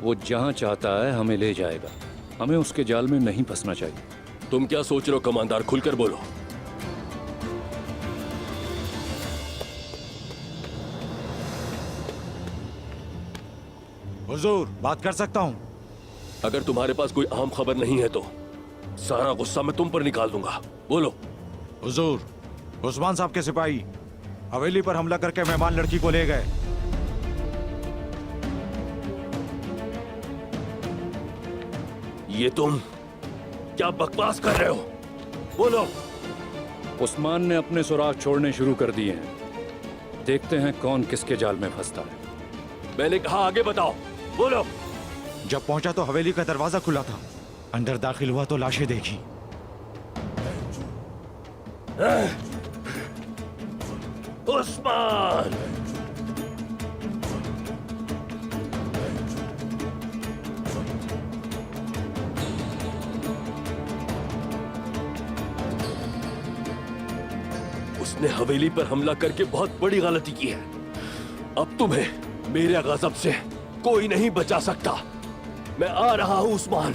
वो जहां चाहता है हमें ले जाएगा। हमें उसके जाल में नहीं फंसना चाहिए। तुम क्या सोच रहे हो कमांडर? खुलकर बोलो। हुजूर, बात कर सकता हूँ? अगर तुम्हारे पास कोई अहम खबर नहीं है तो सारा गुस्सा मैं तुम पर निकाल दूंगा। बोलो। हुजूर, उस्मान साहब के सिपाही हवेली पर हमला करके मेहमान लड़की को ले गए। ये तुम क्या बकवास कर रहे हो? बोलो। उस्मान ने अपने सुराग छोड़ने शुरू कर दिए हैं। देखते हैं कौन किसके जाल में फंसता है। मैंने कहा आगे बताओ। बोलो। जब पहुंचा तो हवेली का दरवाजा खुला था। अंदर दाखिल हुआ तो लाशें देखी। उस्मान! उसने हवेली पर हमला करके बहुत बड़ी गलती की है। अब तुम्हें मेरे गजब से कोई नहीं बचा सकता। मैं आ रहा हूं उस्मान।